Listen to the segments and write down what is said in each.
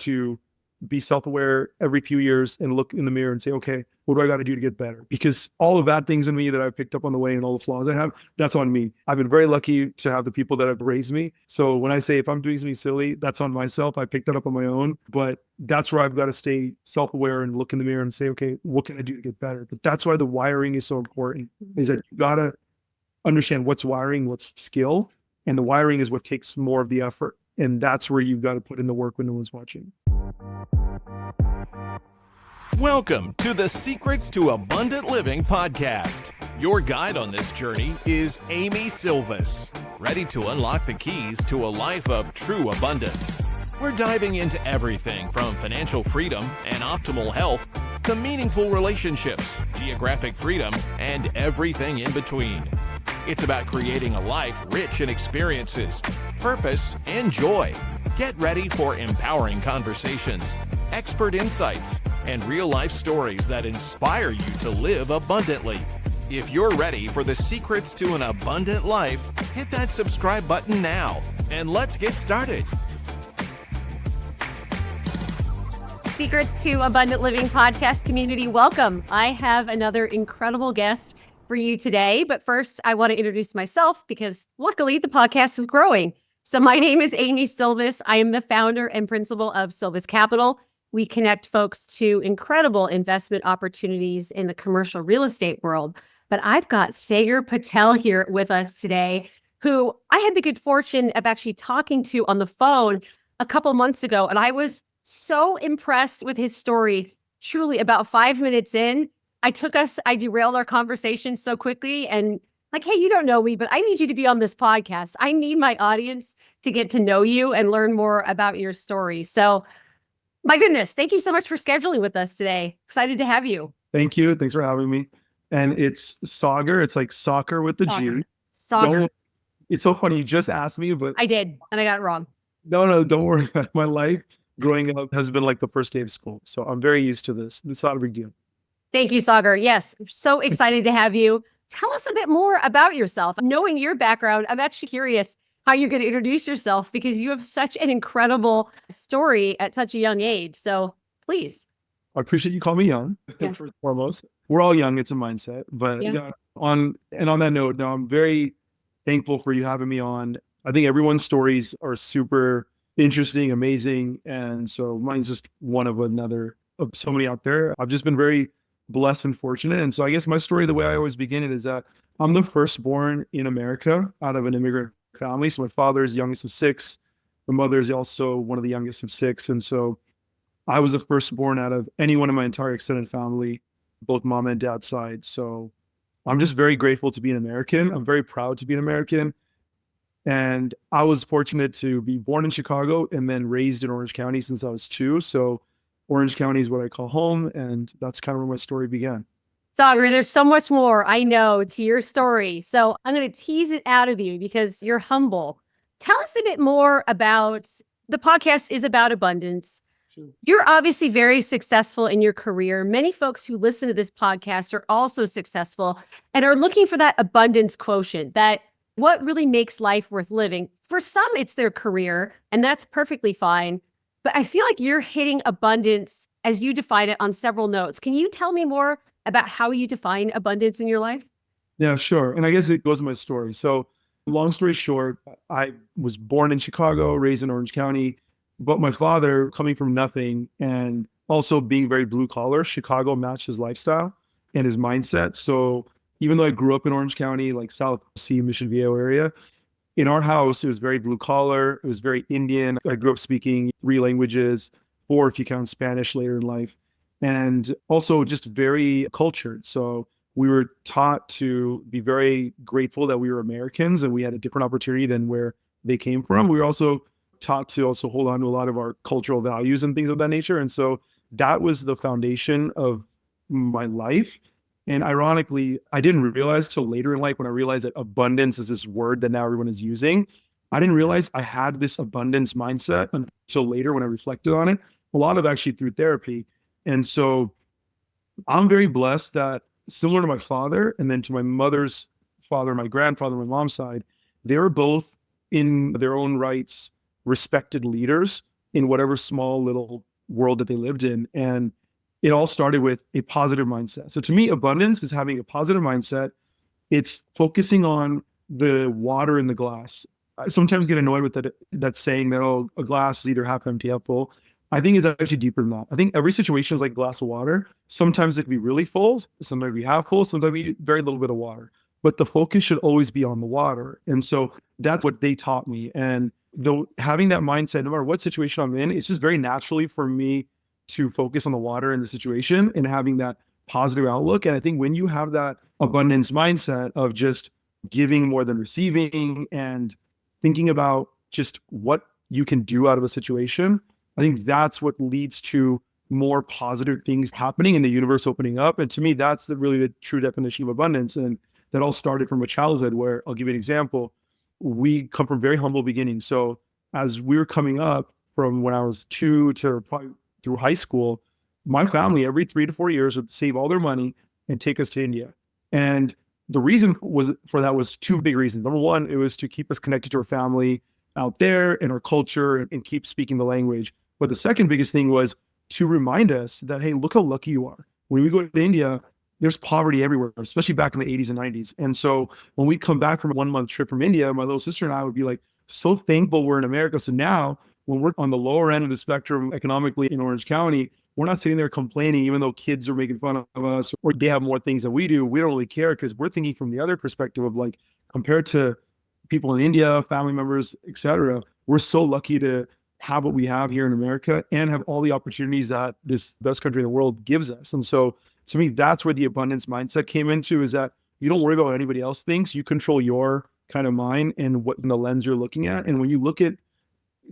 to be self-aware every few years and look in the mirror and say, okay, what do I got to do to get better? Because all the bad things in me that I picked up on the way and all the flaws I have, that's on me. I've been very lucky to have the people that have raised me. So when I say if I'm doing something silly, that's on myself. I picked that up on my own, but that's where I've got to stay self-aware and look in the mirror and say, okay, what can I do to get better? But that's why the wiring is so important, is that you got to understand what's wiring, what's skill, and the wiring is what takes more of the effort. And that's where you've got to put in the work when no one's watching. Welcome to the Secrets to Abundant Living podcast. Your guide on this journey is Amy Sylvis, ready to unlock the keys to a life of true abundance. We're diving into everything from financial freedom and optimal health to meaningful relationships, geographic freedom, and everything in between. It's about creating a life rich in experiences, purpose, and joy. Get ready for empowering conversations, expert insights, and real-life stories that inspire you to live abundantly. If you're ready for the secrets to an abundant life, hit that subscribe button now, and let's get started. Secrets to Abundant Living podcast community, welcome. I have another incredible guest for you today, but first I want to introduce myself because luckily the podcast is growing. So my name is Amy Sylvis. I am the founder and principal of Sylvis Capital. We connect folks to incredible investment opportunities in the commercial real estate world. But I've got Sagar Patel here with us today, who I had the good fortune of actually talking to on the phone a couple months ago. And I was so impressed with his story. Truly, about 5 minutes in, I derailed our conversation so quickly and like, hey, you don't know me, but I need you to be on this podcast. I need my audience to get to know you and learn more about your story. So my goodness, thank you so much for scheduling with us today. Excited to have you. Thank you. Thanks for having me. And it's Sagar. It's like soccer with the G. Sagar. It's so funny. You just asked me, but I did, and I got it wrong. No, don't worry about it. My life growing up has been like the first day of school. So I'm very used to this. It's not a big deal. Thank you, Sagar. Yes, so excited to have you. Tell us a bit more about yourself. Knowing your background, I'm actually curious how you're going to introduce yourself because you have such an incredible story at such a young age. So please. I appreciate you calling me young, Yes. first and foremost. We're all young. It's a mindset. But on that note, now I'm very thankful for you having me on. I think everyone's stories are super interesting, amazing. And so mine's just one of another of so many out there. I've just been very blessed and fortunate. And so I guess my story, the way I always begin it is that I'm the firstborn in America out of an immigrant family. So my father is the youngest of six. My mother is also one of the youngest of six. And so I was the firstborn out of anyone in my entire extended family, both mom and dad's side. So I'm just very grateful to be an American. I'm very proud to be an American. And I was fortunate to be born in Chicago and then raised in Orange County since I was 2. So Orange County is what I call home. And that's kind of where my story began. Sagar, there's so much more I know to your story. So I'm going to tease it out of you because you're humble. Tell us a bit more about, the podcast is about abundance. Sure. You're obviously very successful in your career. Many folks who listen to this podcast are also successful and are looking for that abundance quotient, that what really makes life worth living. For some, it's their career, and that's perfectly fine. But I feel like you're hitting abundance as you define it on several notes. Can you tell me more about how you define abundance in your life? Yeah, sure. And I guess it goes to my story. So long story short, I was born in Chicago, raised in Orange County, but my father coming from nothing and also being very blue collar, Chicago matched his lifestyle and his mindset. So even though I grew up in Orange County, like South Sea, Mission Viejo area, in our house, it was very blue collar. It was very Indian. I grew up speaking 3 languages, 4 if you count Spanish later in life, and also just very cultured. So we were taught to be very grateful that we were Americans and we had a different opportunity than where they came from. We were also taught to also hold on to a lot of our cultural values and things of that nature. And so that was the foundation of my life. And ironically, I didn't realize till later in life when I realized that abundance is this word that now everyone is using. I didn't realize I had this abundance mindset until later when I reflected on it, a lot of actually through therapy. And so I'm very blessed that similar to my father and then to my mother's father, my grandfather, my mom's side, they were both in their own rights respected leaders in whatever small little world that they lived in. And it all started with a positive mindset. So to me, abundance is having a positive mindset. It's focusing on the water in the glass. I sometimes get annoyed with that saying that, oh, a glass is either half empty, half full. I think it's actually deeper than that. I think every situation is like a glass of water. Sometimes it can be really full, sometimes it can be half full, sometimes it can be very little bit of water. But the focus should always be on the water. And so that's what they taught me. And though having that mindset, no matter what situation I'm in, it's just very naturally for me to focus on the water in the situation and having that positive outlook. And I think when you have that abundance mindset of just giving more than receiving and thinking about just what you can do out of a situation, I think that's what leads to more positive things happening in the universe opening up. And to me, that's really the true definition of abundance. And that all started from a childhood where, I'll give you an example. We come from very humble beginnings. So as we were coming up from when I was 2 to probably through high school, my family every 3 to 4 years would save all their money and take us to India. And the reason for that was 2 big reasons. Number one, it was to keep us connected to our family out there and our culture and keep speaking the language. But the second biggest thing was to remind us that, hey, look how lucky you are. When we go to India, there's poverty everywhere, especially back in the 80s and 90s. And so when we come back from a 1-month trip from India, my little sister and I would be like, so thankful we're in America. So now when we're on the lower end of the spectrum economically in Orange County, we're not sitting there complaining, even though kids are making fun of us or they have more things than we do. We don't really care because we're thinking from the other perspective of like, compared to people in India, family members, etc., we're so lucky to have what we have here in America and have all the opportunities that this best country in the world gives us. And so to me, that's where the abundance mindset came into, is that you don't worry about what anybody else thinks. You control your kind of mind and what the lens you're looking at. And when you look at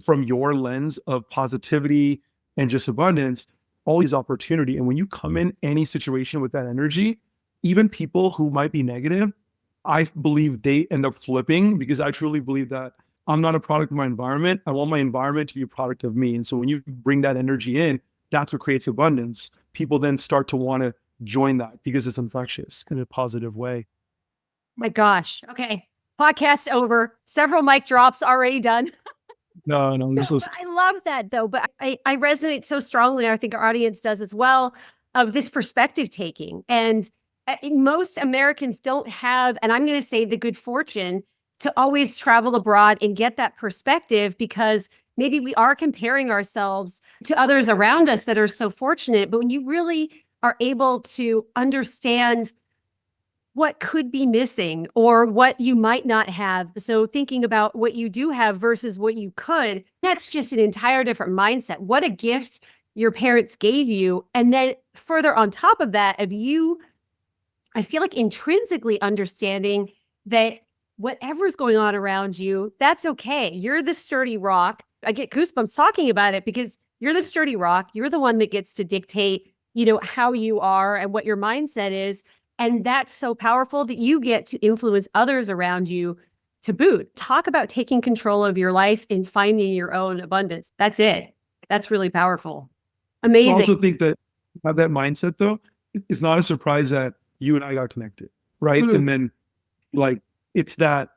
from your lens of positivity and just abundance, all these opportunity. And when you come in any situation with that energy, even people who might be negative, I believe they end up flipping, because I truly believe that I'm not a product of my environment. I want my environment to be a product of me. And so when you bring that energy in, that's what creates abundance. People then start to want to join that because it's infectious in a positive way. My gosh. Okay. Podcast over. Several mic drops already done. No, I love that though. But I resonate so strongly, and I think our audience does as well, of this perspective taking. And most Americans don't have, and I'm going to say the good fortune to always travel abroad and get that perspective, because maybe we are comparing ourselves to others around us that are so fortunate. But when you really are able to understand what could be missing or what you might not have, so thinking about what you do have versus what you could, that's just an entire different mindset. What a gift your parents gave you. And then further on top of that, of you, I feel like intrinsically understanding that whatever's going on around you, that's okay. You're the sturdy rock. I get goosebumps talking about it because you're the sturdy rock. You're the one that gets to dictate, how you are and what your mindset is. And that's so powerful that you get to influence others around you to boot. Talk about taking control of your life and finding your own abundance. That's it. That's really powerful. Amazing. I also think that have that mindset though, it's not a surprise that you and I got connected, right? Mm. And then like, it's that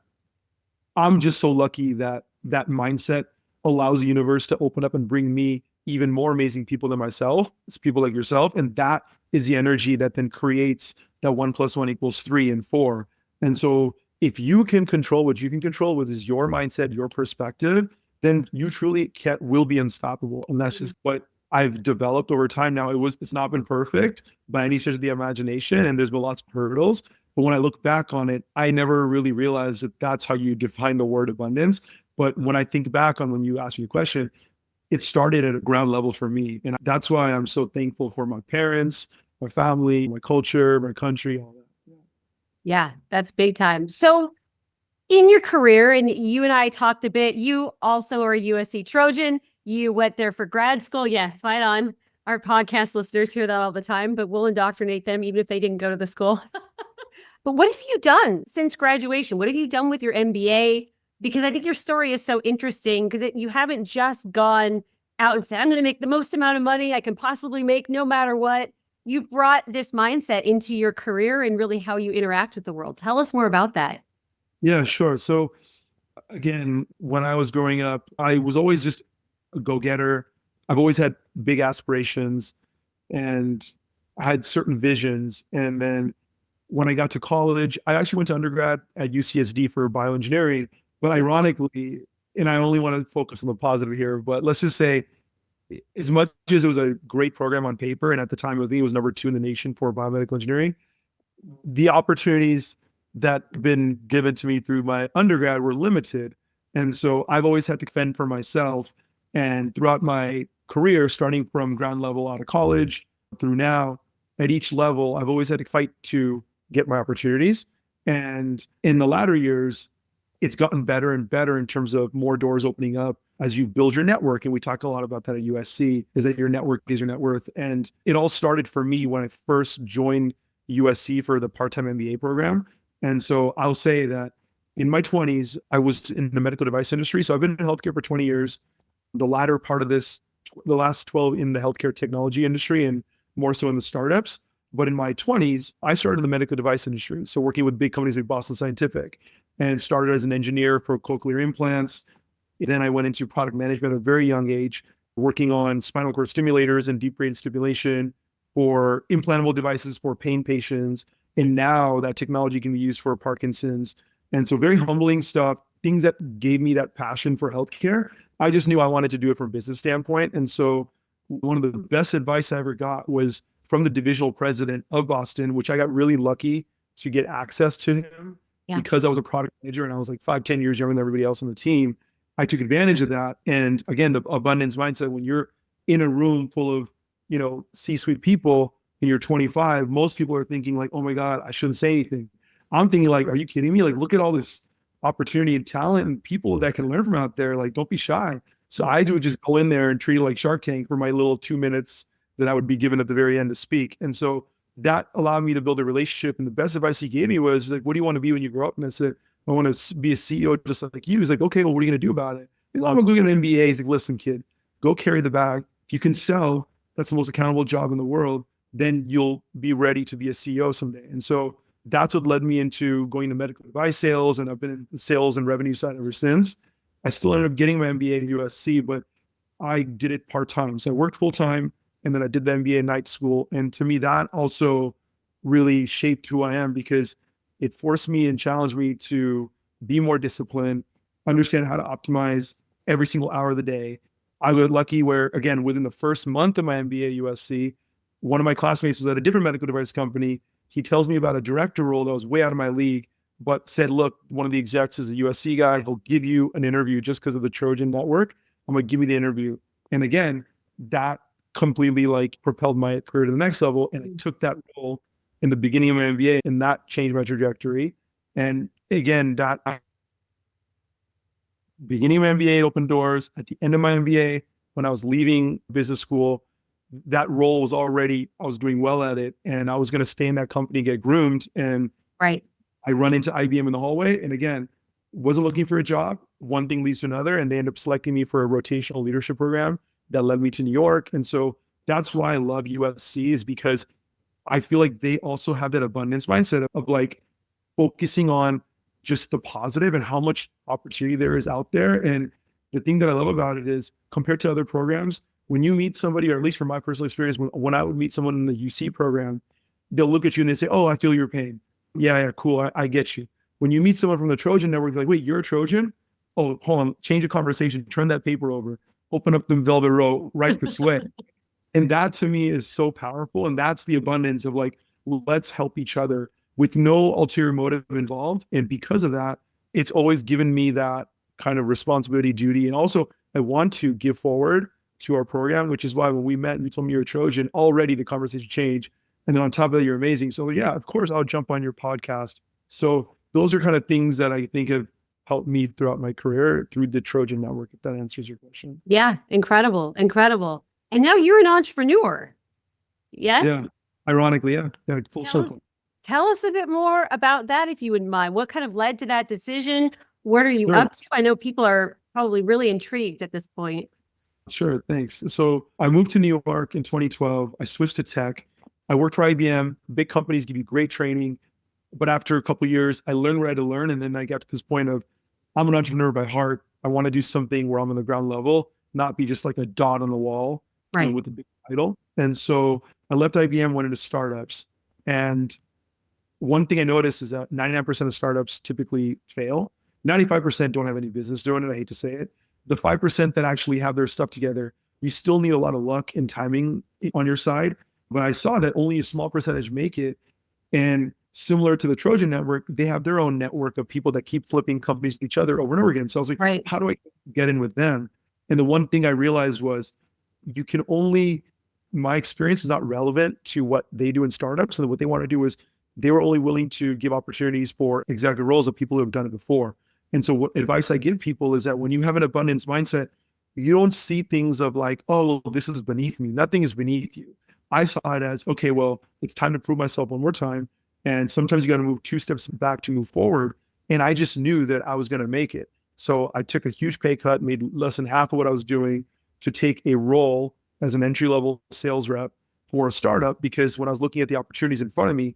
I'm just so lucky that that mindset allows the universe to open up and bring me even more amazing people than myself. It's people like yourself. And that is the energy that then creates that 1 + 1 = 3 and 4. And so if you can control what you can control, which is your mindset, your perspective, then you truly will be unstoppable. And that's just what I've developed over time. Now it's not been perfect by any stretch of the imagination, and there's been lots of hurdles. But when I look back on it, I never really realized that that's how you define the word abundance. But when I think back on when you asked me the question, it started at a ground level for me. And that's why I'm so thankful for my parents, my family, my culture, my country, all that. Yeah, that's big time. So in your career, and you and I talked a bit, you also are a USC Trojan. You went there for grad school. Yes, right on. Our podcast listeners hear that all the time, but we'll indoctrinate them even if they didn't go to the school. But what have you done since graduation? What have you done with your MBA? Because I think your story is so interesting, because you haven't just gone out and said, I'm going to make the most amount of money I can possibly make no matter what. You brought this mindset into your career and really how you interact with the world. Tell us more about that. Yeah, sure. So again, when I was growing up, I was always just a go-getter. I've always had big aspirations and I had certain visions. And then when I got to college, I actually went to undergrad at UCSD for bioengineering. But ironically, and I only want to focus on the positive here, but let's just say, as much as it was a great program on paper, and at the time, I think it was number 2 in the nation for biomedical engineering, the opportunities that have been given to me through my undergrad were limited. And so I've always had to fend for myself. And throughout my career, starting from ground level out of college through now, at each level, I've always had to fight to get my opportunities. And in the latter years, it's gotten better and better in terms of more doors opening up as you build your network. And we talk a lot about that at USC, is that your network is your net worth. And it all started for me when I first joined USC for the part-time MBA program. And so I'll say that in my 20s, I was in the medical device industry. So I've been in healthcare for 20 years. The latter part of this, the last 12 in the healthcare technology industry and more so in the startups. But in my 20s, I started in the medical device industry. So working with big companies like Boston Scientific, and started as an engineer for cochlear implants. Then I went into product management at a very young age, working on spinal cord stimulators and deep brain stimulation for implantable devices for pain patients. And now that technology can be used for Parkinson's. And so very humbling stuff, things that gave me that passion for healthcare. I just knew I wanted to do it from a business standpoint. And so one of the best advice I ever got was from the divisional president of Boston, which I got really lucky to get access to him because I was a product manager and I was like 5-10 years younger than everybody else on the team. I took advantage of that. And again, the abundance mindset, when you're in a room full of, C-suite people and you're 25, most people are thinking like, oh my God, I shouldn't say anything. I'm thinking like, are you kidding me? Like, look at all this opportunity and talent and people that can learn from out there. Like, don't be shy. So I would just go in there and treat it like Shark Tank for my little 2 minutes that I would be given at the very end to speak. And so that allowed me to build a relationship. And the best advice he gave me was like, what do you want to be when you grow up? And I said, I want to be a CEO just like you. He's like, okay, well, what are you going to do about it? I'm going to go get an MBA. He's like, listen, kid, go carry the bag. If you can sell, that's the most accountable job in the world. Then you'll be ready to be a CEO someday. And so that's what led me into going to medical device sales. And I've been in the sales and revenue side ever since. I still ended up getting my MBA at USC, but I did it part-time. So I worked full-time and then I did the MBA night school. And to me, that also really shaped who I am because it forced me and challenged me to be more disciplined, understand how to optimize every single hour of the day. I was lucky where, again, within the first month of my MBA at USC, one of my classmates was at a different medical device company. He tells me about a director role that was way out of my league, but said, look, one of the execs is a USC guy. He'll give you an interview just because of the Trojan network. I'm going to give you the interview. And again, that completely propelled my career to the next level. And I took that role in the beginning of my MBA and that changed my trajectory. And again, that beginning of my MBA opened doors. At the end of my MBA, when I was leaving business school, that role was already, I was doing well at it and I was going to stay in that company, get groomed. And right. I run into IBM in the hallway. And again, wasn't looking for a job. One thing leads to another. And they end up selecting me for a rotational leadership program that led me to New York. And so that's why I love USC, is because I feel like they also have that abundance mindset of focusing on just the positive and how much opportunity there is out there. And the thing that I love about it is, compared to other programs, when you meet somebody, or at least from my personal experience, when I would meet someone in the UC program, they'll look at you and they say, oh, I feel your pain. Yeah, cool. I get you. When you meet someone from the Trojan network, they're like, wait, you're a Trojan? Oh, hold on, change the conversation, turn that paper over, open up the velvet row, right this way. And that to me is so powerful. And that's the abundance of let's help each other with no ulterior motive involved. And because of that, it's always given me that kind of responsibility, duty. And also I want to give forward to our program, which is why when we met and you told me you're a Trojan, already the conversation changed. And then on top of that, you're amazing. So yeah, of course I'll jump on your podcast. So those are kind of things that I think have helped me throughout my career through the Trojan network, if that answers your question. Yeah. Incredible. Incredible. And now you're an entrepreneur. Yes? Yeah. Ironically, yeah. Full circle. Tell us a bit more about that, if you wouldn't mind. What kind of led to that decision? What are you up to? I know people are probably really intrigued at this point. Sure. Thanks. So I moved to New York in 2012. I switched to tech. I worked for IBM. Big companies give you great training. But after a couple of years, I learned what I had to learn. And then I got to this point of, I'm an entrepreneur by heart. I want to do something where I'm on the ground level. not be just like a dot on the wall Right. with a big title. And so I left IBM, went into startups. And one thing I noticed is that 99% of startups typically fail. 95% don't have any business doing it. I hate to say it. The 5% that actually have their stuff together, you still need a lot of luck and timing on your side. But I saw that only a small percentage make it. And similar to the Trojan network, they have their own network of people that keep flipping companies to each other over and over again. So I was like, Right. how do I get in with them? And the one thing I realized was you can only, my experience is not relevant to what they do in startups. And what they want to do is they were only willing to give opportunities for executive roles of people who have done it before. And so what advice I give people is that when you have an abundance mindset, you don't see things of like, oh, well, this is beneath me. Nothing is beneath you. I saw it as, okay, well, it's time to prove myself one more time. And sometimes you got to move 2 steps back to move forward. And I just knew that I was going to make it. So I took a huge pay cut, made less than half of what I was doing to take a role as an entry-level sales rep for a startup, because when I was looking at the opportunities in front of me,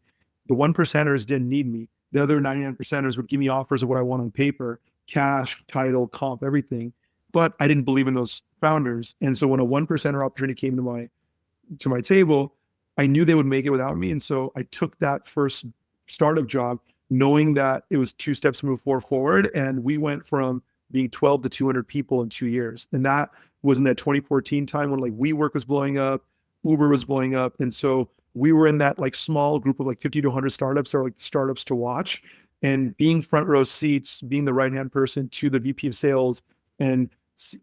the 1%ers didn't need me. The other 99%ers would give me offers of what I want on paper, cash, title, comp, everything. But I didn't believe in those founders. And so when a 1%er opportunity came to my table, I knew they would make it without me. And so I took that first startup job, knowing that it was 2 steps to move forward. And we went from being 12 to 200 people in 2 years. And that was in that 2014 time when like WeWork was blowing up, Uber was blowing up. And so we were in that like small group of like 50 to 100 startups that are like startups to watch, and being front row seats, being the right-hand person to the VP of sales and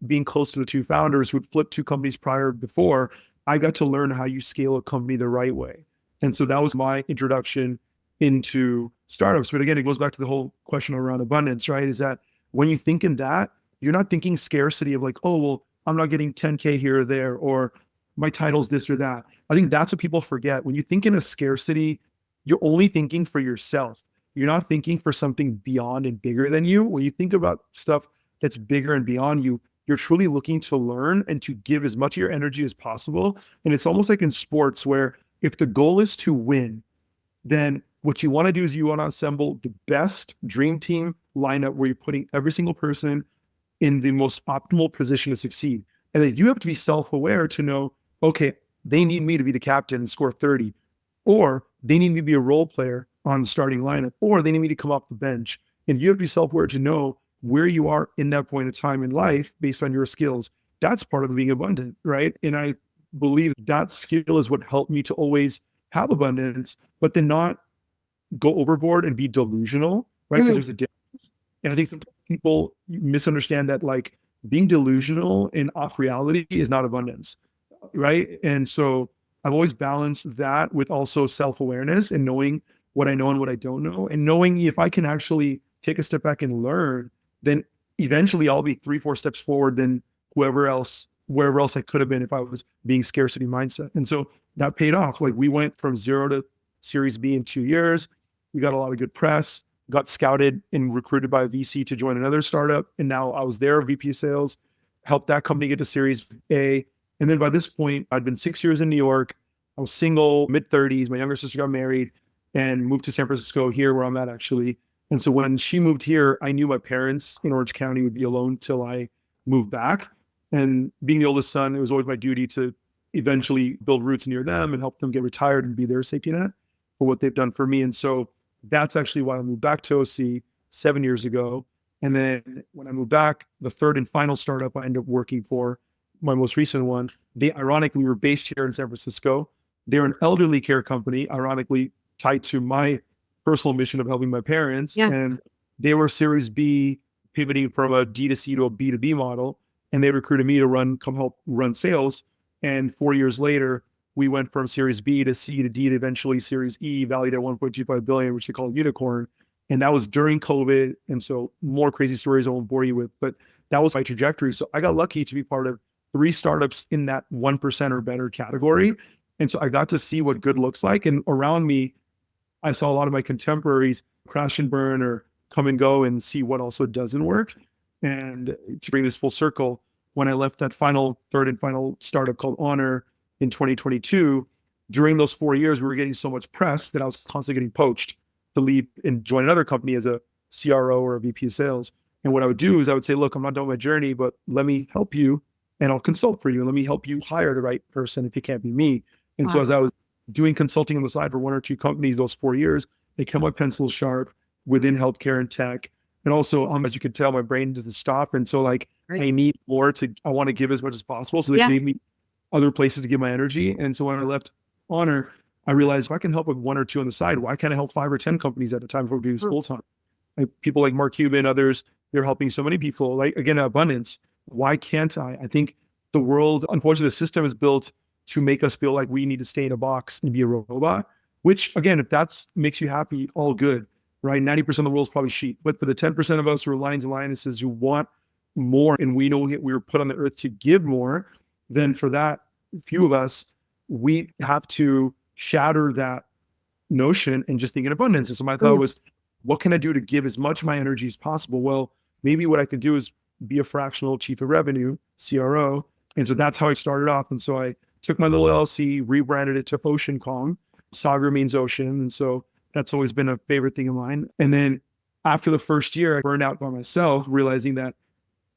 being close to the 2 founders who had flipped 2 companies before, I got to learn how you scale a company the right way. And so that was my introduction into startups. But again, it goes back to the whole question around abundance, right? Is that when you think in that, you're not thinking scarcity of like, oh, well, I'm not getting 10K here or there, or my title's this or that. I think that's what people forget. When you think in a scarcity, you're only thinking for yourself. You're not thinking for something beyond and bigger than you. When you think about stuff that's bigger and beyond you, you're truly looking to learn and to give as much of your energy as possible. And it's almost like in sports where if the goal is to win, then what you want to do is you want to assemble the best dream team lineup where you're putting every single person in the most optimal position to succeed. And then you have to be self-aware to know, okay, they need me to be the captain and score 30, or they need me to be a role player on the starting lineup, or they need me to come off the bench. And you have to be self-aware to know where you are in that point of time in life based on your skills. That's part of being abundant, right? And I believe that skill is what helped me to always have abundance, but then not go overboard and be delusional, right? Because there's a difference. And I think some people misunderstand that like being delusional and off reality is not abundance, right? And so I've always balanced that with also self-awareness and knowing what I know and what I don't know, and knowing if I can actually take a step back and learn, then eventually I'll be 3-4 steps forward than wherever else I could have been if I was being scarcity mindset. And so that paid off. Like we went from 0 to Series B in 2 years. We got a lot of good press, got scouted and recruited by a VC to join another startup. And now I was their VP of sales, helped that company get to Series A. And then by this point, I'd been 6 years in New York. I was single, mid-30s. My younger sister got married and moved to San Francisco, here where I'm at actually. And so when she moved here, I knew my parents in Orange County would be alone till I moved back. And being the oldest son, it was always my duty to eventually build roots near them and help them get retired and be their safety net for what they've done for me. And so that's actually why I moved back to OC 7 years ago. And then when I moved back, the third and final startup I ended up working for, my most recent one, they ironically were based here in San Francisco. They're an elderly care company, ironically tied to my personal mission of helping my parents. Yeah. And they were Series B, pivoting from a D2C to a B2B model. And they recruited me to come help run sales. And 4 years later, we went from Series B to C to D to eventually Series E, valued at 1.25 billion, which they call a unicorn. And that was during COVID. And so more crazy stories I won't bore you with, but that was my trajectory. So I got lucky to be part of 3 startups in that 1% or better category. And so I got to see what good looks like. And around me, I saw a lot of my contemporaries crash and burn or come and go and see what also doesn't work. And to bring this full circle, when I left that third and final startup called Honor in 2022, during those 4 years, we were getting so much press that I was constantly getting poached to leave and join another company as a CRO or a VP of sales. And what I would do is I would say, look, I'm not done with my journey, but let me help you and I'll consult for you. And let me help you hire the right person if it can't be me. And so Wow. as I was doing consulting on the side for 1 or 2 companies, those 4 years, they kept my pencil sharp within healthcare and tech. And also, as you can tell, my brain doesn't stop. And so like, Right. I need more I want to give as much as possible. So they Yeah. gave me other places to give my energy. And so when I left Honor, I realized if I can help with 1 or 2 on the side, why can't I help 5 or 10 companies at a time before doing this full time? Like people like Mark Cuban, others, they're helping so many people. Like again, abundance. Why can't I? I think the world, unfortunately, the system is built to make us feel like we need to stay in a box and be a robot. Which again, if that's makes you happy, all good, right? 90% of the world's probably sheep, but for the 10% of us who are lions and lionesses who want more, and we know we were put on the earth to give more, then for that few of us, we have to shatter that notion and just think in abundance. And so my thought was, what can I do to give as much of my energy as possible? Well, maybe what I could do is be a fractional chief of revenue, CRO. And so that's how I started off. And so I took my little LLC, rebranded it to Ocean Kong. Sagar means ocean. And so that's always been a favorite thing of mine. And then after the first year, I burned out by myself, realizing that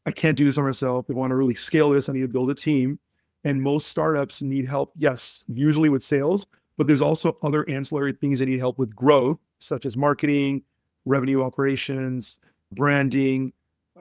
I can't do this on myself. If I want to really scale this, I need to build a team. And most startups need help, yes, usually with sales, but there's also other ancillary things that need help with growth, such as marketing, revenue operations, branding,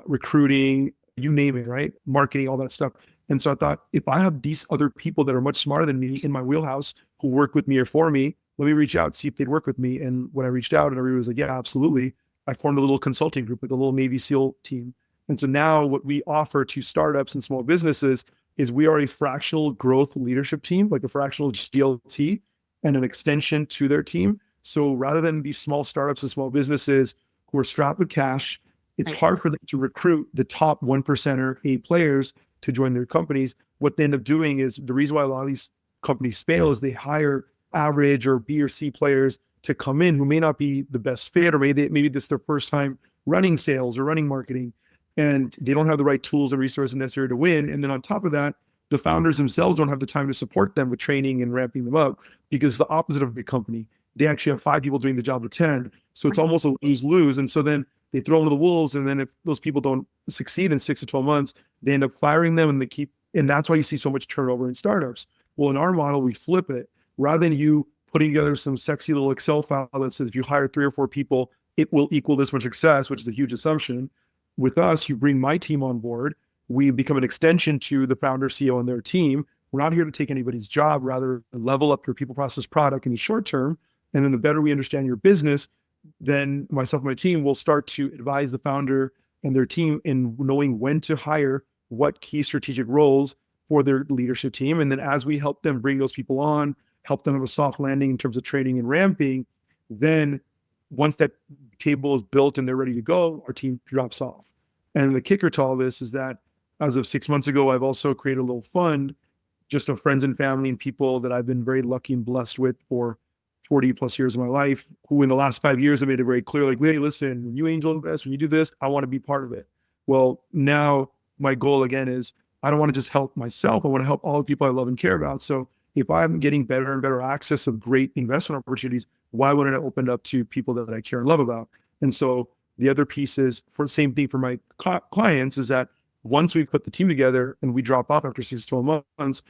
recruiting, you name it, right? Marketing, all that stuff. And so I thought, if I have these other people that are much smarter than me in my wheelhouse who work with me or for me, let me reach out, see if they'd work with me. And when I reached out, and everybody was like, yeah, absolutely. I formed a little consulting group, like a little Navy SEAL team. And so now what we offer to startups and small businesses is we are a fractional growth leadership team, like a fractional GLT and an extension to their team. So rather than these small startups and small businesses who are strapped with cash, it's hard for them to recruit the top 1%er A players to join their companies. What they end up doing is, the reason why a lot of these companies fail is they hire average or B or C players to come in who may not be the best fit, or maybe this is their first time running sales or running marketing, and they don't have the right tools and resources necessary to win. And then on top of that, the founders themselves don't have the time to support them with training and ramping them up, because it's the opposite of a big company. They actually have 5 people doing the job of 10. So it's almost a lose-lose. And so then they throw them to the wolves. And then if those people don't succeed in 6 to 12 months, they end up firing them, and that's why you see so much turnover in startups. Well, in our model, we flip it. Rather than you putting together some sexy little Excel file that says if you hire 3 or 4 people, it will equal this much success, which is a huge assumption. With us, you bring my team on board. We become an extension to the founder, CEO, and their team. We're not here to take anybody's job, rather level up your people, process, product in the short term. And then the better we understand your business, then myself and my team will start to advise the founder and their team in knowing when to hire what key strategic roles for their leadership team. And then as we help them bring those people on, help them have a soft landing in terms of training and ramping, then once that table is built and they're ready to go, our team drops off. And the kicker to all this is that as of 6 months ago, I've also created a little fund just of friends and family and people that I've been very lucky and blessed with for 40 plus years of my life, who in the last 5 years have made it very clear, like, hey, listen, when you angel invest, when you do this, I want to be part of it. Well, now my goal again is I don't want to just help myself. I want to help all the people I love and care about. So if I'm getting better and better access of great investment opportunities, why wouldn't I open it up to people that I care and love about? And so the other piece is, for the same thing for my clients, is that once we put the team together and we drop off after 6 to 12 months,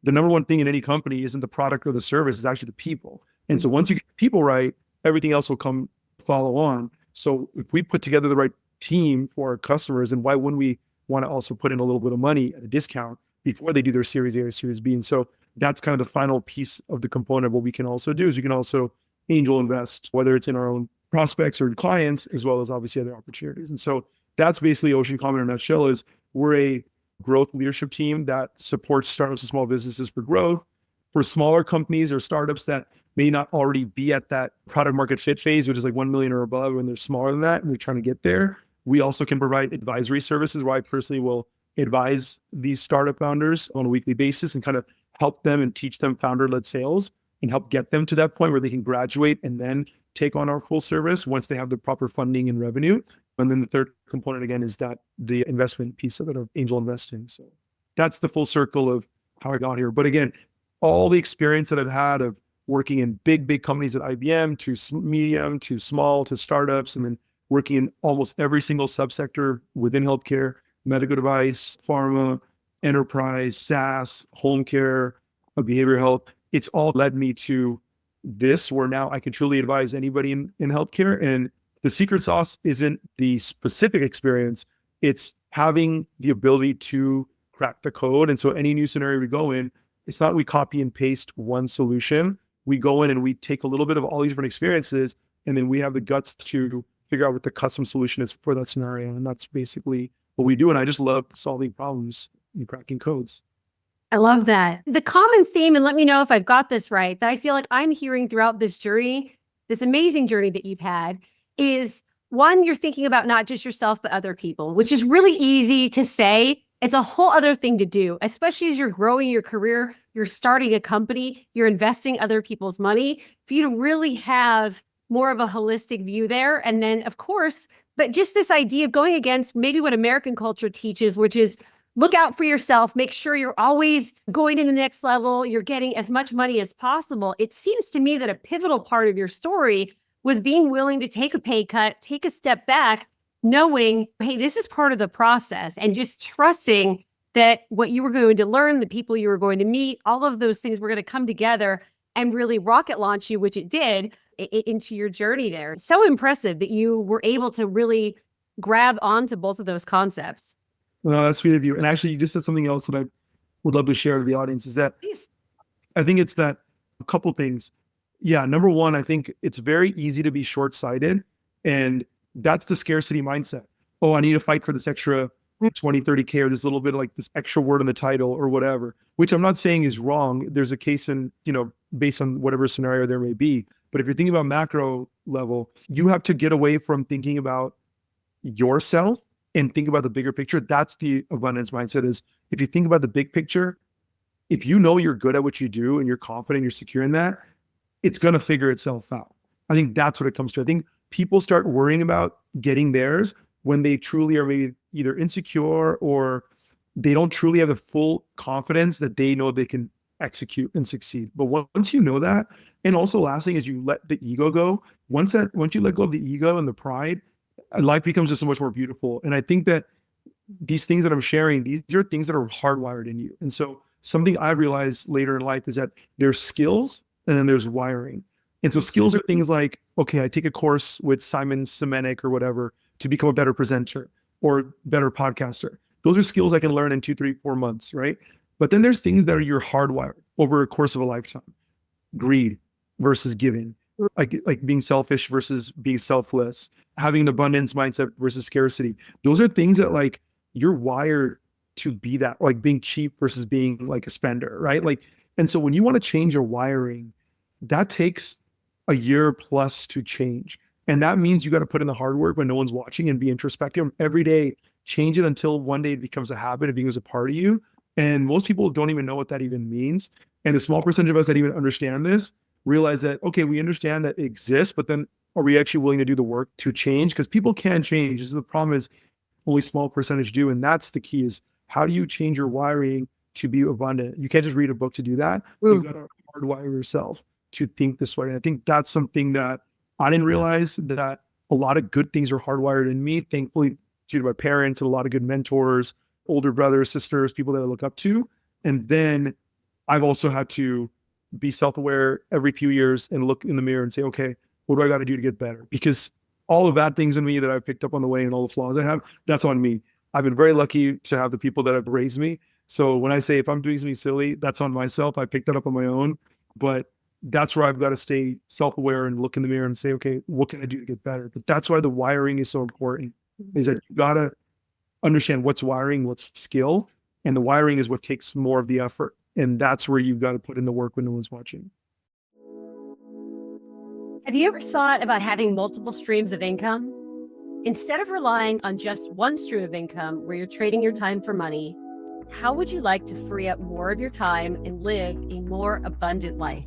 the number one thing in any company isn't the product or the service, it's actually the people. And so once you get people right, everything else will come follow on. So if we put together the right team for our customers, and why wouldn't we want to also put in a little bit of money at a discount before they do their Series A or Series B? And so that's kind of the final piece of the component of what we can also do, is we can also angel invest, whether it's in our own prospects or clients, as well as obviously other opportunities. And so that's basically Ocean Common in a nutshell. Is we're a growth leadership team that supports startups and small businesses for growth. For smaller companies or startups that may not already be at that product market fit phase, which is like 1 million or above, when they're smaller than that and we're trying to get there, we also can provide advisory services, where I personally will advise these startup founders on a weekly basis and kind of help them and teach them founder-led sales and help get them to that point where they can graduate and then take on our full service once they have the proper funding and revenue. And then the third component, again, is that the investment piece of it, of angel investing. So that's the full circle of how I got here. But again, all the experience that I've had of working in big companies at IBM, to medium, to small, to startups, and then working in almost every single subsector within healthcare, medical device, pharma, enterprise, SaaS, home care, behavioral health. It's all led me to this, where now I can truly advise anybody in healthcare. And the secret sauce isn't the specific experience, it's having the ability to crack the code. And so any new scenario we go in, it's not we copy and paste one solution. We go in and we take a little bit of all these different experiences, and then we have the guts to figure out what the custom solution is for that scenario. And that's basically what we do. And I just love solving problems and cracking codes. I love that. The common theme, and let me know if I've got this right, that I feel like I'm hearing throughout this journey, this amazing journey that you've had, is one, you're thinking about not just yourself, but other people, which is really easy to say. It's a whole other thing to do, especially as you're growing your career, you're starting a company, you're investing other people's money, for you to really have more of a holistic view there. And then, of course, but just this idea of going against maybe what American culture teaches, which is look out for yourself, make sure you're always going to the next level, you're getting as much money as possible. It seems to me that a pivotal part of your story was being willing to take a pay cut, take a step back, knowing, hey, this is part of the process, and just trusting that what you were going to learn, the people you were going to meet, all of those things were going to come together and really rocket launch you, which it did, into your journey there. So impressive that you were able to really grab onto both of those concepts. No, that's sweet of you. And actually, you just said something else that I would love to share to the audience, is that Please. I think it's that a couple things. Yeah, number one, I think it's very easy to be short-sighted, and that's the scarcity mindset. Oh, I need to fight for this extra 20, 30K, or this little bit of like this extra word in the title or whatever, which I'm not saying is wrong. There's a case in, based on whatever scenario there may be. But if you're thinking about macro level, you have to get away from thinking about yourself and think about the bigger picture. That's the abundance mindset. Is if you think about the big picture, if you know you're good at what you do and you're confident, you're secure in that, it's going to figure itself out. I think that's what it comes to. I think people start worrying about getting theirs when they truly are maybe either insecure or they don't truly have the full confidence that they know they can execute and succeed. But once you know that, and also last thing is you let the ego go. Once you let go of the ego and the pride, life becomes just so much more beautiful. And I think that these things that I'm sharing, these are things that are hardwired in you. And so something I realized later in life is that there's skills and then there's wiring. And so skills are things like, okay, I take a course with Simon Sinek or whatever to become a better presenter or better podcaster. Those are skills I can learn in 2, 3, 4 months, right? But then there's things that are you're hardwired over a course of a lifetime. Greed versus giving, like being selfish versus being selfless, having an abundance mindset versus scarcity. Those are things that like you're wired to be that, like being cheap versus being like a spender, right? And so when you want to change your wiring, that takes a year plus to change. And that means you got to put in the hard work when no one's watching and be introspective every day, change it until one day it becomes a habit, it becomes a part of you. And most people don't even know what that even means. And the small percentage of us that even understand this realize that, okay, we understand that it exists, but then are we actually willing to do the work to change? Because people can change. This is the problem, is only small percentage do. And that's the key, is how do you change your wiring to be abundant? You can't just read a book to do that. You got to hardwire yourself to think this way. And I think that's something that I didn't realize, that a lot of good things are hardwired in me, thankfully, due to my parents and a lot of good mentors, older brothers, sisters, people that I look up to. And then I've also had to be self-aware every few years and look in the mirror and say, okay, what do I got to do to get better? Because all the bad things in me that I've picked up on the way and all the flaws I have, that's on me. I've been very lucky to have the people that have raised me. So when I say if I'm doing something silly, that's on myself. I picked that up on my own. But that's where I've got to stay self-aware and look in the mirror and say, okay, what can I do to get better? But that's why the wiring is so important, is that you got to understand what's wiring, what's skill, and the wiring is what takes more of the effort. And that's where you've got to put in the work when no one's watching. Have you ever thought about having multiple streams of income? Instead of relying on just one stream of income where you're trading your time for money, how would you like to free up more of your time and live a more abundant life?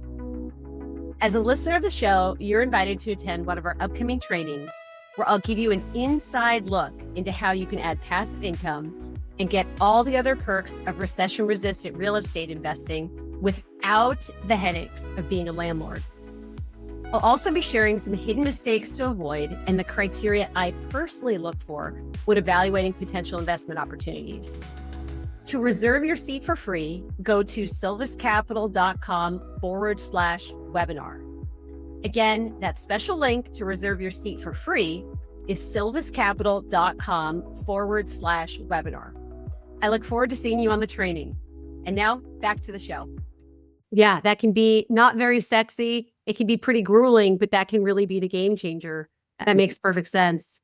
As a listener of the show, you're invited to attend one of our upcoming trainings, where I'll give you an inside look into how you can add passive income and get all the other perks of recession-resistant real estate investing without the headaches of being a landlord. I'll also be sharing some hidden mistakes to avoid and the criteria I personally look for when evaluating potential investment opportunities. To reserve your seat for free, go to sylviscapital.com/webinar. Again, that special link to reserve your seat for free is sylviscapital.com/webinar. I look forward to seeing you on the training. And now back to the show. Yeah, that can be not very sexy. It can be pretty grueling, but that can really be the game changer. That makes perfect sense.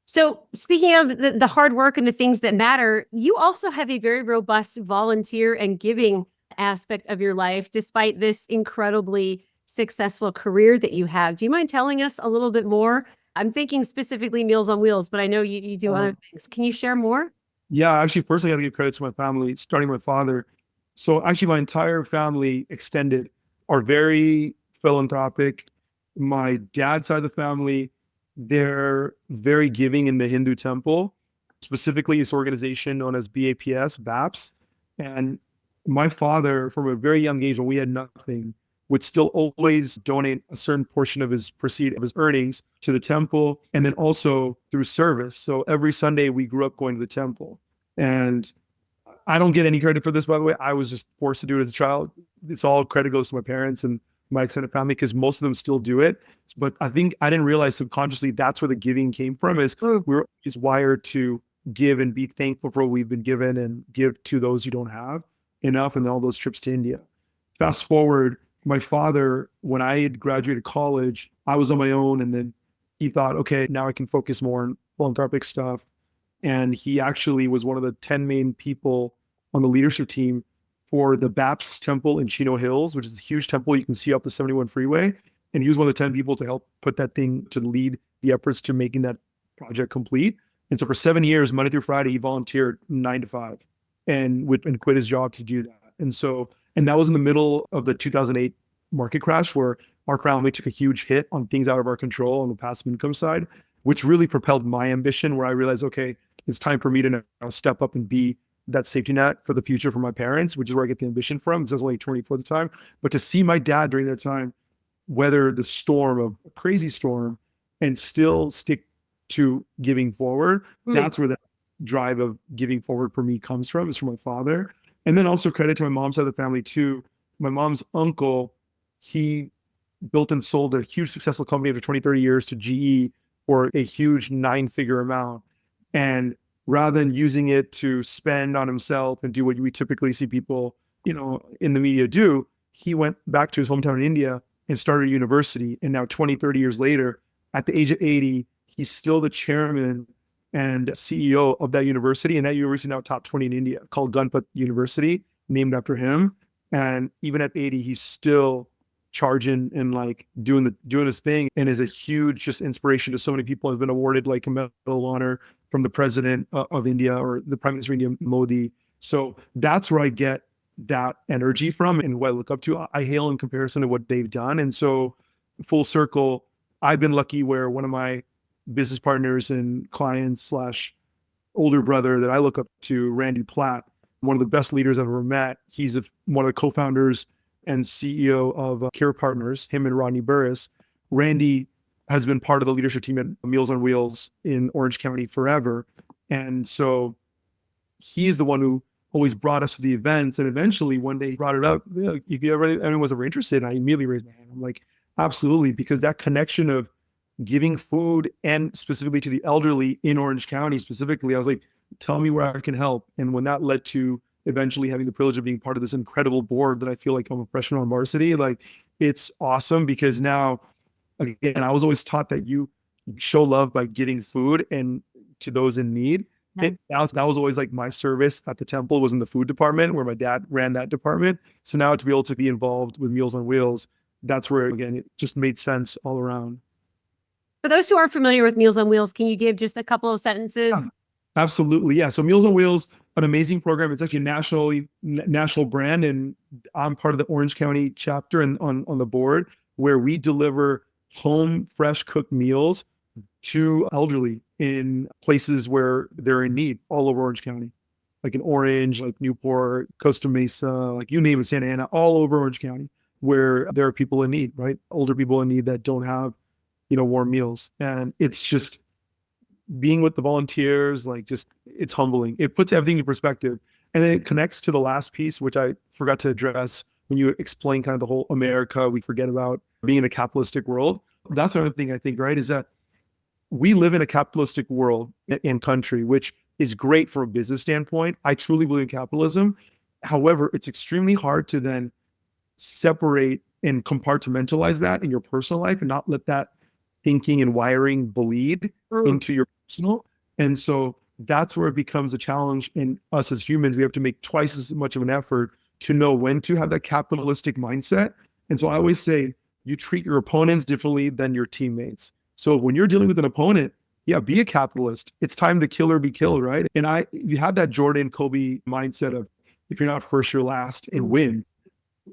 So speaking of the hard work and the things that matter, you also have a very robust volunteer and giving aspect of your life, despite this incredibly successful career that you have. Do you mind telling us a little bit more? I'm thinking specifically Meals on Wheels, but I know you do other things. Can you share more? Yeah, actually, first I got to give credit to my family, starting with my father. So actually, my entire family extended are very philanthropic. My dad's side of the family, they're very giving in the Hindu temple, specifically this organization known as BAPS. And my father, from a very young age, when we had nothing, would still always donate a certain portion of his earnings to the temple, and then also through service. So every Sunday we grew up going to the temple. And I don't get any credit for this, by the way. I was just forced to do it as a child. It's all credit goes to my parents and my extended family because most of them still do it. But I think I didn't realize subconsciously that's where the giving came from, is we're always wired to give and be thankful for what we've been given and give to those who don't have enough, and all those trips to India. Fast forward, my father, when I had graduated college, I was on my own, and then he thought, okay, now I can focus more on philanthropic stuff. And he actually was one of the 10 main people on the leadership team for the BAPS temple in Chino Hills, which is a huge temple you can see off the 71 freeway. And he was one of the 10 people to help put that thing, to lead the efforts to making that project complete. And so for 7 years, Monday through Friday, he volunteered 9 to 5 and quit his job to do that. And that was in the middle of the 2008 market crash, where our family took a huge hit on things out of our control on the passive income side, which really propelled my ambition, where I realized, okay, it's time for me to now step up and be that safety net for the future for my parents, which is where I get the ambition from, because I was only 24 at the time. But to see my dad during that time weather the storm of a crazy storm and still stick to giving forward, that's where the drive of giving forward for me comes from, is from my father. And then also credit to my mom's side of the family too. My mom's uncle, he built and sold a huge successful company after 20, 30 years to GE for a huge 9-figure amount. And rather than using it to spend on himself and do what we typically see people, in the media do, he went back to his hometown in India and started a university. And now 20, 30 years later, at the age of 80, he's still the chairman and CEO of that university. And that university now top 20 in India, called Gunput University, named after him. And even at 80, he's still charging and like doing his thing, and is a huge just inspiration to so many people. Has been awarded like a Medal of Honor from the president of India, or the Prime Minister of India, Modi. So that's where I get that energy from and what I look up to. I hail in comparison to what they've done. And so full circle, I've been lucky where one of my business partners and clients / older brother that I look up to, Randy Platt, one of the best leaders I've ever met. He's one of the co-founders and CEO of Care Partners, him and Rodney Burris. Randy has been part of the leadership team at Meals on Wheels in Orange County forever. And so he's the one who always brought us to the events. And eventually one day he brought it up. Anyone was ever interested? And I immediately raised my hand. I'm like, absolutely. Because that connection of giving food, and specifically to the elderly in Orange County specifically, I was like, tell me where I can help. And when that led to eventually having the privilege of being part of this incredible board that I feel like I'm a freshman on varsity, like, it's awesome, because now, again, I was always taught that you show love by giving food and to those in need. That was always like my service at the temple, was in the food department, where my dad ran that department. So now to be able to be involved with Meals on Wheels, that's where, again, it just made sense all around. For those who aren't familiar with Meals on Wheels, can you give just a couple of sentences? Yeah, absolutely. Yeah. So Meals on Wheels, an amazing program. It's actually a national brand. And I'm part of the Orange County chapter and on the board, where we deliver home fresh cooked meals to elderly in places where they're in need all over Orange County, like in Orange, like Newport, Costa Mesa, like you name it, Santa Ana, all over Orange County, where there are people in need, right? Older people in need that don't have, warm meals. And it's just being with the volunteers, like, just, it's humbling. It puts everything in perspective. And then it connects to the last piece, which I forgot to address when you explain kind of the whole America, we forget about being in a capitalistic world. That's another thing I think, right, is that we live in a capitalistic world and country, which is great from a business standpoint. I truly believe in capitalism. However, it's extremely hard to then separate and compartmentalize that in your personal life and not let that thinking and wiring bleed into your personal. And so that's where it becomes a challenge in us as humans. We have to make twice as much of an effort to know when to have that capitalistic mindset. And so I always say, you treat your opponents differently than your teammates. So when you're dealing with an opponent, yeah, be a capitalist. It's time to kill or be killed, right? And you have that Jordan Kobe mindset of if you're not first, you're last, and win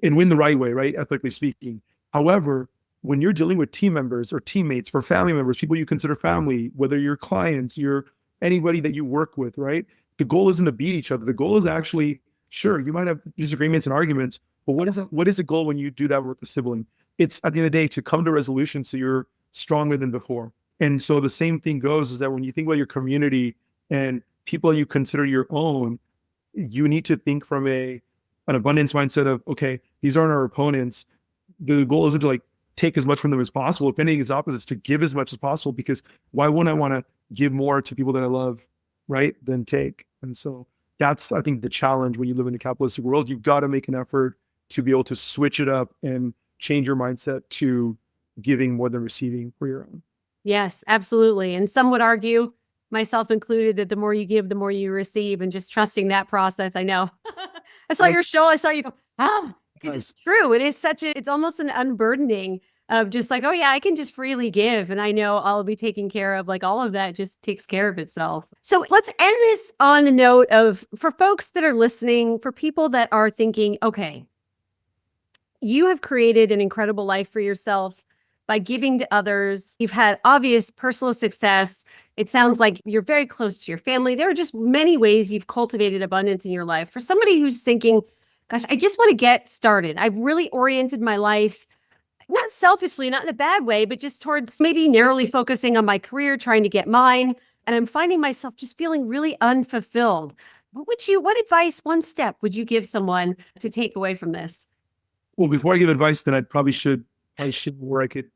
the right way, right? Ethically speaking. However, when you're dealing with team members or teammates or family members, people you consider family, whether you're clients, you're anybody that you work with, right? The goal isn't to beat each other. The goal is actually, sure, you might have disagreements and arguments, but what is the goal when you do that with a sibling? It's at the end of the day to come to a resolution so you're stronger than before. And so the same thing goes is that when you think about your community and people you consider your own, you need to think from an abundance mindset of, okay, these aren't our opponents. The goal isn't to like take as much from them as possible. If anything, it's opposite, to give as much as possible, because why wouldn't I want to give more to people that I love, right, than take? And so that's, I think, the challenge when you live in a capitalistic world. You've got to make an effort to be able to switch it up and change your mindset to giving more than receiving for your own. Yes, absolutely. And some would argue, myself included, that the more you give, the more you receive, and just trusting that process. I know. I saw your show. I saw you go, it's true. It is it's almost an unburdening of just like, oh yeah, I can just freely give. And I know I'll be taken care of. Like all of that just takes care of itself. So let's end this on a note of, for folks that are listening, for people that are thinking, okay, you have created an incredible life for yourself by giving to others. You've had obvious personal success. It sounds like you're very close to your family. There are just many ways you've cultivated abundance in your life. For somebody who's thinking, gosh, I just want to get started. I've really oriented my life, not selfishly, not in a bad way, but just towards maybe narrowly focusing on my career, trying to get mine. And I'm finding myself just feeling really unfulfilled. What advice, one step would you give someone to take away from this? Well, before I give advice, then I should where I could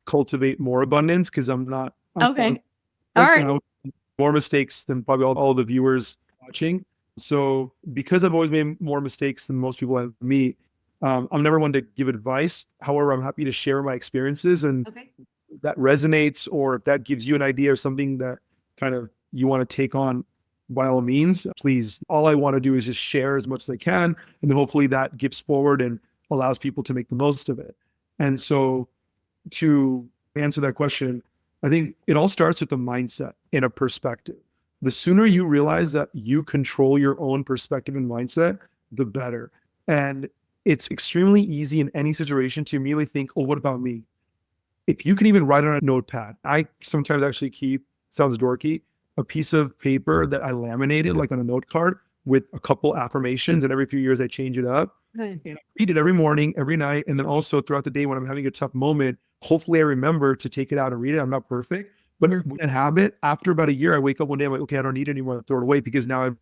cultivate more abundance, because I'm okay. All right. More mistakes than probably all the viewers watching. So because I've always made more mistakes than most people I meet, I'm never one to give advice. However, I'm happy to share my experiences, and that resonates, or if that gives you an idea or something that kind of you want to take on, by all means, please. All I want to do is just share as much as I can, and then hopefully that gives forward and allows people to make the most of it. And so to answer that question, I think it all starts with a mindset and a perspective. The sooner you realize that you control your own perspective and mindset, the better. And it's extremely easy in any situation to immediately think, oh, what about me? If you can even write on a notepad, I sometimes actually keep, sounds dorky, a piece of paper that I laminated like on a note card with a couple affirmations, and every few years I change it up. And I read it every morning, every night, and then also throughout the day when I'm having a tough moment, hopefully I remember to take it out and read it. I'm not perfect, but in habit, after about a year, I wake up one day, I'm like, okay, I don't need it anymore, I throw it away, because now I've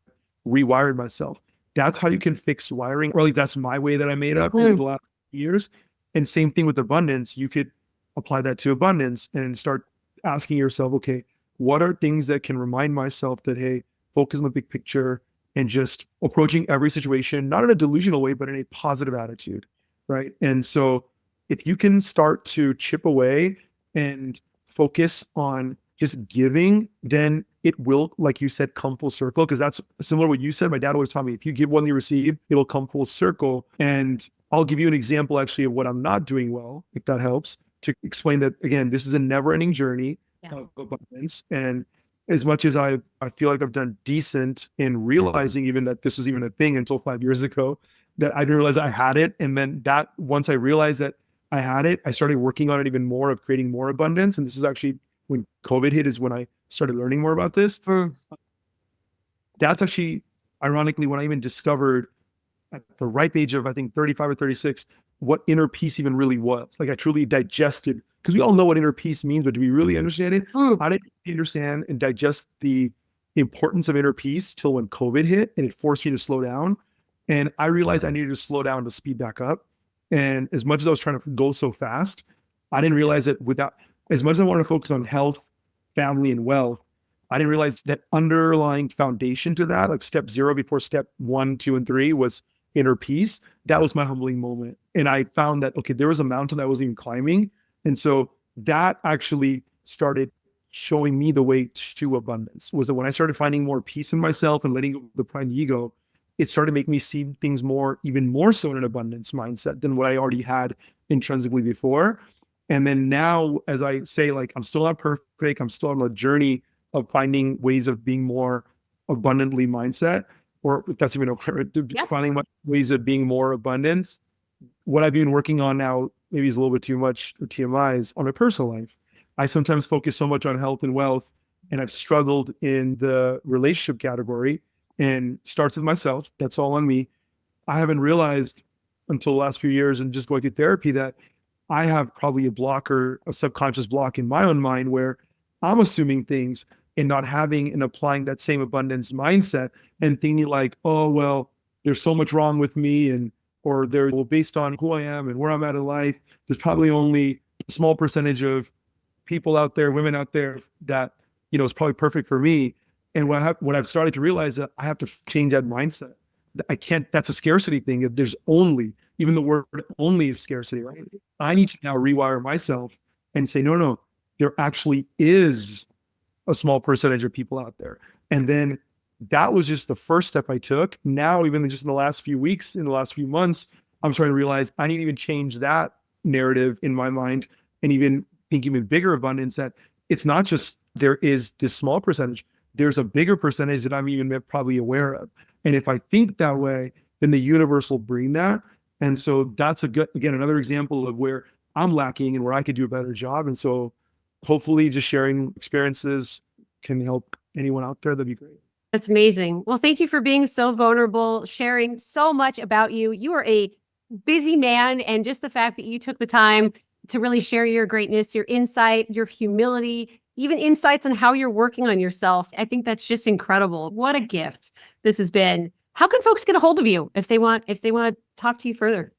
rewired myself. That's how you can fix wiring, or at least that's my way that I made up over the last years. And same thing with abundance. You could apply that to abundance and start asking yourself, okay, what are things that can remind myself that, hey, focus on the big picture, and just approaching every situation, not in a delusional way, but in a positive attitude, right? And so if you can start to chip away and focus on just giving, then it will, like you said, come full circle. Because that's similar to what you said. My dad always taught me, if you give one, you receive, it'll come full circle. And I'll give you an example actually of what I'm not doing well, if that helps, to explain that, again, this is a never-ending journey of abundance. And as much as I feel like I've done decent in realizing even that this was even a thing until 5 years ago, that I didn't realize I had it. And then that once I realized that I had it, I started working on it even more, of creating more abundance. And this is actually when COVID hit, is when I started learning more about this. That's actually, ironically, when I even discovered at the ripe age of, I think, 35 or 36, what inner peace even really was. Like I truly digested, because we all know what inner peace means, but do we really understand it? How did you understand and digest the importance of inner peace till when COVID hit and it forced me to slow down. And I realized I needed to slow down to speed back up. And as much as I was trying to go so fast, I didn't realize that as much as I wanted to focus on health, family, and wealth, I didn't realize that underlying foundation to that, like step 0 before step 1, 2, and 3 was inner peace. That was my humbling moment. And I found that, okay, there was a mountain I wasn't even climbing. And so that actually started showing me the way to abundance. Was that when I started finding more peace in myself and letting go of the pride and ego, it started making me see things even more so in an abundance mindset than what I already had intrinsically before. And then now, as I say, like, I'm still not perfect. I'm still on a journey of finding ways of being more abundantly mindset, or if that's even okay, finding ways of being more abundance. What I've been working on now, maybe is a little bit too much TMI, is on my personal life. I sometimes focus so much on health and wealth, and I've struggled in the relationship category, and starts with myself. That's all on me. I haven't realized until the last few years and just going through therapy that I have probably a subconscious block in my own mind where I'm assuming things and not having and applying that same abundance mindset and thinking like, oh, well, there's so much wrong with me, or based on who I am and where I'm at in life, there's probably only a small percentage of people out there, women out there that, is probably perfect for me. And what I've started to realize that I have to change that mindset. I can't, that's a scarcity thing. If there's only, even the word only is scarcity, right? I need to now rewire myself and say, no, there actually is a small percentage of people out there. And then that was just the first step I took. Now, even just in the last few weeks, in the last few months, I'm starting to realize I need to even change that narrative in my mind and even think even bigger abundance, that it's not just there is this small percentage, there's a bigger percentage that I'm even probably aware of. And if I think that way, then the universe will bring that. And so that's another example of where I'm lacking and where I could do a better job. And so hopefully just sharing experiences can help anyone out there. That'd be great. That's amazing. Well, thank you for being so vulnerable, sharing so much about you. You are a busy man, and just the fact that you took the time to really share your greatness, your insight, your humility, even insights on how you're working on yourself. I think that's just incredible. What a gift this has been. How can folks get a hold of you if they want to talk to you further?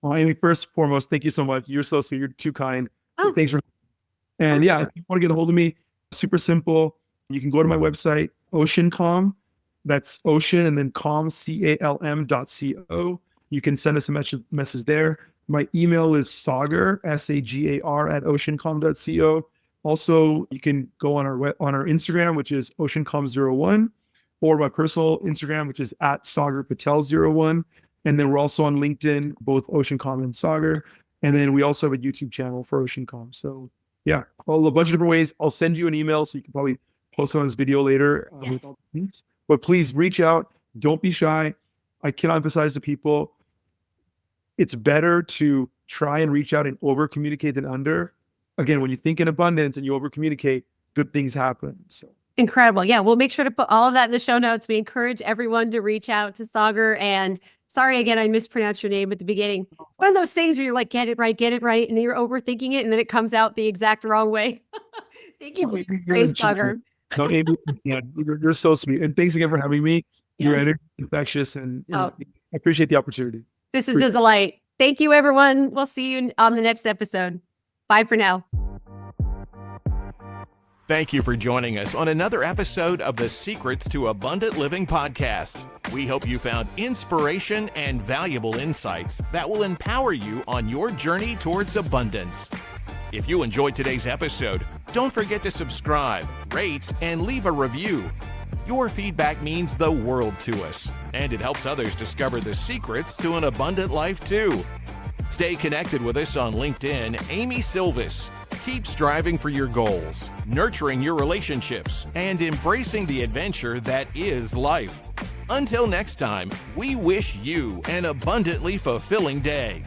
Well, Amy, first and foremost, thank you so much. You're so sweet. You're too kind. Oh. Thanks for. And yeah, if you want to get a hold of me, super simple. You can go to my website, OceanCalm. That's ocean and then calm, CALM.co. You can send us a message there. My email is Sagar, SAGAR @oceancalm.co. Also, you can go on our Instagram, which is OceanCalm01, or my personal Instagram, which is @SagarPatel01. And then we're also on LinkedIn, both OceanCalm and Sagar. And then we also have a YouTube channel for OceanCalm. So yeah, a bunch of different ways. I'll send you an email so you can probably post on this video later. Yes. With all the things. But please reach out. Don't be shy. I cannot emphasize to people, it's better to try and reach out and over communicate than under. Again, when you think in abundance and you over communicate, good things happen. So incredible. Yeah, we'll make sure to put all of that in the show notes. We encourage everyone to reach out to Sagar. And sorry again, I mispronounced your name at the beginning. One of those things where you're like, get it right, and then you're overthinking it, and then it comes out the exact wrong way. Thank you for your grace, Sagar. No, Amy, you're so sweet. And thanks again for having me. Yes. Your energy is infectious, and I appreciate the opportunity. This is a delight. Thank you, everyone. We'll see you on the next episode. Bye for now. Thank you for joining us on another episode of the Secrets to Abundant Living podcast. We hope you found inspiration and valuable insights that will empower you on your journey towards abundance. If you enjoyed today's episode, don't forget to subscribe, rate, and leave a review. Your feedback means the world to us, and it helps others discover the secrets to an abundant life too. Stay connected with us on LinkedIn, Amy Sylvis. Keep striving for your goals, nurturing your relationships, and embracing the adventure that is life. Until next time, we wish you an abundantly fulfilling day.